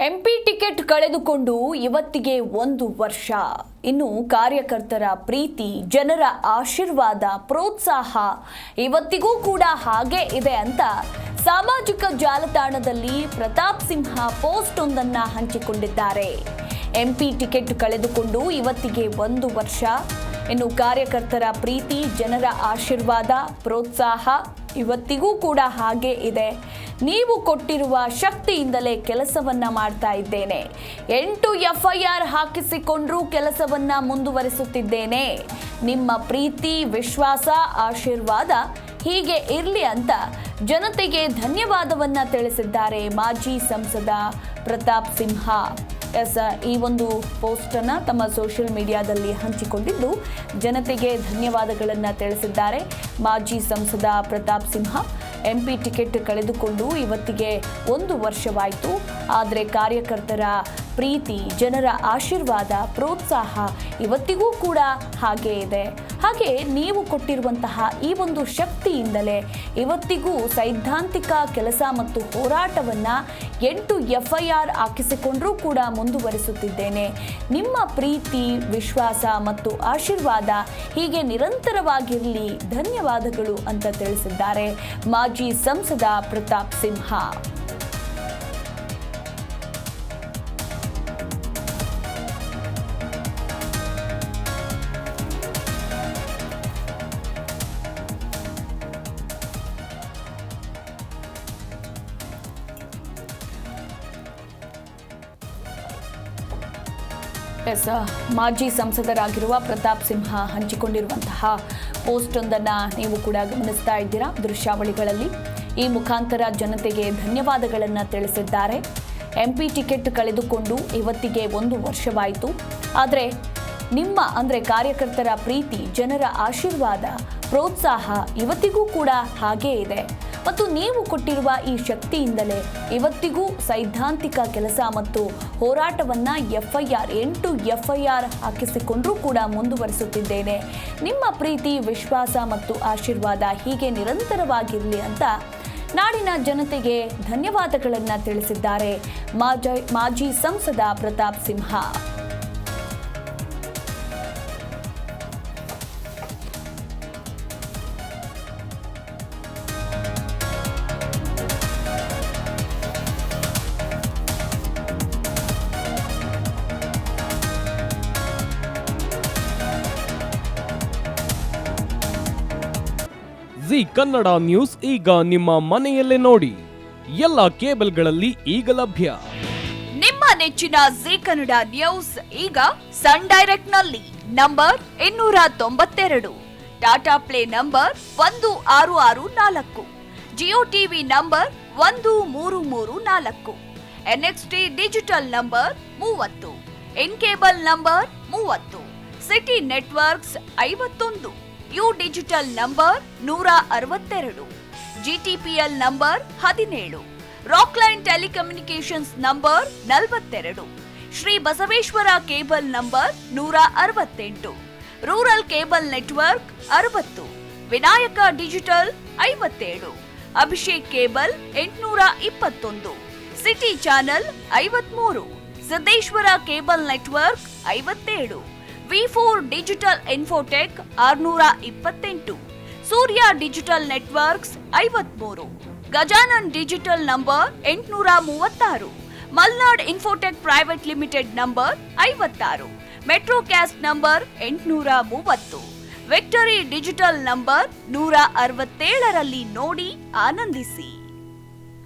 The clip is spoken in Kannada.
ಎಂಪಿ ಟಿಕೆಟ್ ಕಳೆದುಕೊಂಡು ಇವತ್ತಿಗೆ 1 ವರ್ಷ. ಇನ್ನು ಕಾರ್ಯಕರ್ತರ ಪ್ರೀತಿ, ಜನರ ಆಶೀರ್ವಾದ, ಪ್ರೋತ್ಸಾಹ ಇವತ್ತಿಗೂ ಕೂಡ ಹಾಗೆ ಇದೆ ಅಂತ ಸಾಮಾಜಿಕ ಜಾಲತಾಣದಲ್ಲಿ ಪ್ರತಾಪ್ ಸಿಂಹ ಪೋಸ್ಟ್ ಒಂದನ್ನ ಹಂಚಿಕೊಂಡಿದ್ದಾರೆ. ಎಂಪಿ ಟಿಕೆಟ್ ಕಳೆದುಕೊಂಡು ಇವತ್ತಿಗೆ 1 ವರ್ಷ. ಇನ್ನು ಕಾರ್ಯಕರ್ತರ ಪ್ರೀತಿ, ಜನರ ಆಶೀರ್ವಾದ, ಪ್ರೋತ್ಸಾಹ ಇವತ್ತಿಗೂ ಕೂಡ ಹಾಗೆ ಇದೆ. ನೀವು ಕೊಟ್ಟಿರುವ ಶಕ್ತಿಯಿಂದಲೇ ಕೆಲಸವನ್ನ ಮಾಡ್ತಾ ಇದ್ದೇನೆ. 8 FIR ಹಾಕಿಸಿಕೊಂಡ್ರೂ ಕೆಲಸವನ್ನ ಮುಂದುವರಿಸುತ್ತಿದ್ದೇನೆ. ನಿಮ್ಮ ಪ್ರೀತಿ, ವಿಶ್ವಾಸ, ಆಶೀರ್ವಾದ ಹೀಗೆ ಇರಲಿ ಅಂತ ಜನತೆಗೆ ಧನ್ಯವಾದವನ್ನ ತಿಳಿಸಿದ್ದಾರೆ ಮಾಜಿ ಸಂಸದ ಪ್ರತಾಪ್ ಸಿಂಹ. ಈ ಒಂದು ಪೋಸ್ಟ್ ಅನ್ನ ತಮ್ಮ ಸೋಷಿಯಲ್ ಮೀಡಿಯಾದಲ್ಲಿ ಹಂಚಿಕೊಂಡಿದ್ದು ಜನತೆಗೆ ಧನ್ಯವಾದಗಳನ್ನು ತಿಳಿಸಿದ್ದಾರೆ. ಮಾಜಿ ಸಂಸದ ಪ್ರತಾಪ್ ಸಿಂಹ ಎಂಪಿ ಟಿಕೆಟ್ ಕಳೆದುಕೊಂಡು ಇವತ್ತಿಗೆ 1 ವರ್ಷವಾಯಿತು. ಆದರೆ ಕಾರ್ಯಕರ್ತರ ಪ್ರೀತಿ, ಜನರ ಆಶೀರ್ವಾದ, ಪ್ರೋತ್ಸಾಹ ಇವತ್ತಿಗೂ ಕೂಡ ಹಾಗೇ ಇದೆ. ಹಾಗೆ ನೀವು ಕೊಟ್ಟಿರುವಂತಹ ಈ ಒಂದು ಶಕ್ತಿಯಿಂದಲೇ ಇವತ್ತಿಗೂ ಸೈದ್ಧಾಂತಿಕ ಕೆಲಸ ಮತ್ತು ಹೋರಾಟವನ್ನ 8 FIR ಹಾಕಿಸಿಕೊಂಡ್ರೂ ಕೂಡ ಮುಂದುವರಿಸುತ್ತಿದ್ದೇನೆ. ನಿಮ್ಮ ಪ್ರೀತಿ, ವಿಶ್ವಾಸ ಮತ್ತು ಆಶೀರ್ವಾದ ಹೀಗೆ ನಿರಂತರವಾಗಿರಲಿ. ಧನ್ಯವಾದಗಳು ಅಂತ ತಿಳಿಸಿದ್ದಾರೆ ಮಾಜಿ ಸಂಸದ ಪ್ರತಾಪ್ ಸಿಂಹ. ಮಾಜಿ ಸಂಸದರಾಗಿರುವ ಪ್ರತಾಪ್ ಸಿಂಹ ಹಂಚಿಕೊಂಡಿರುವಂತಹ ಪೋಸ್ಟ್ ಒಂದನ್ನು ನೀವು ಕೂಡ ಗಮನಿಸ್ತಾ ಇದ್ದೀರಾ ದೃಶ್ಯಾವಳಿಗಳಲ್ಲಿ. ಈ ಮುಖಾಂತರ ಜನತೆಗೆ ಧನ್ಯವಾದಗಳನ್ನು ತಿಳಿಸಿದ್ದಾರೆ. ಎಂಪಿ ಟಿಕೆಟ್ ಕಳೆದುಕೊಂಡು ಇವತ್ತಿಗೆ 1 ವರ್ಷವಾಯಿತು. ಆದರೆ ನಿಮ್ಮ ಕಾರ್ಯಕರ್ತರ ಪ್ರೀತಿ, ಜನರ ಆಶೀರ್ವಾದ, ಪ್ರೋತ್ಸಾಹ ಇವತ್ತಿಗೂ ಕೂಡ ಹಾಗೇ ಇದೆ. ಮತ್ತು ನೀವು ಕೊಟ್ಟಿರುವ ಈ ಶಕ್ತಿಯಿಂದಲೇ ಇವತ್ತಿಗೂ ಸೈದ್ಧಾಂತಿಕ ಕೆಲಸ ಮತ್ತು ಹೋರಾಟವನ್ನ 8 FIR ಹಾಕಿಸಿಕೊಂಡ್ರೂ ಕೂಡ ಮುಂದುವರಿಸುತ್ತಿದ್ದೇನೆ. ನಿಮ್ಮ ಪ್ರೀತಿ, ವಿಶ್ವಾಸ ಮತ್ತು ಆಶೀರ್ವಾದ ಹೀಗೆ ನಿರಂತರವಾಗಿರಲಿ ಅಂತ ನಾಡಿನ ಜನತೆಗೆ ಧನ್ಯವಾದಗಳನ್ನು ತಿಳಿಸಿದ್ದಾರೆ ಮಾಜಿ ಸಂಸದ ಪ್ರತಾಪ್ ಸಿಂಹ. ಜಿ ಕನ್ನಡ ನ್ಯೂಸ್ ಈಗ ನಿಮ್ಮ ಮನೆಯಲ್ಲೇ ನೋಡಿ. ಎಲ್ಲ ಕೇಬಲ್ಗಳಲ್ಲಿ ಈಗ ಲಭ್ಯ. ನಿಮ್ಮ ನೆಚ್ಚಿನ ಜಿ ಕನ್ನಡ ನ್ಯೂಸ್ ಈಗ ಸನ್ ಡೈರೆಕ್ಟ್ ನಲ್ಲಿ number 292, Tata play number 1664, Jio TV number 1334, NXT digital number 30, in cable number 30, city networks 51, U digital number 162, GTPL number 17, Rockline telecommunications number 42, Shri Basaveshwara cable number 168, rural cable network 60, Vinayaka digital 57, Abhishek cable 821, city channel 53, Siddeshwara cable network 57, V4 digital Infotech 628, Surya digital networks 53, Gajanan digital number 836, Malnad Infotech private limited number 56, metro cast number 830, victory digital number 167ರಲ್ಲಿ ನೋಡಿ ಆನಂದಿಸಿ.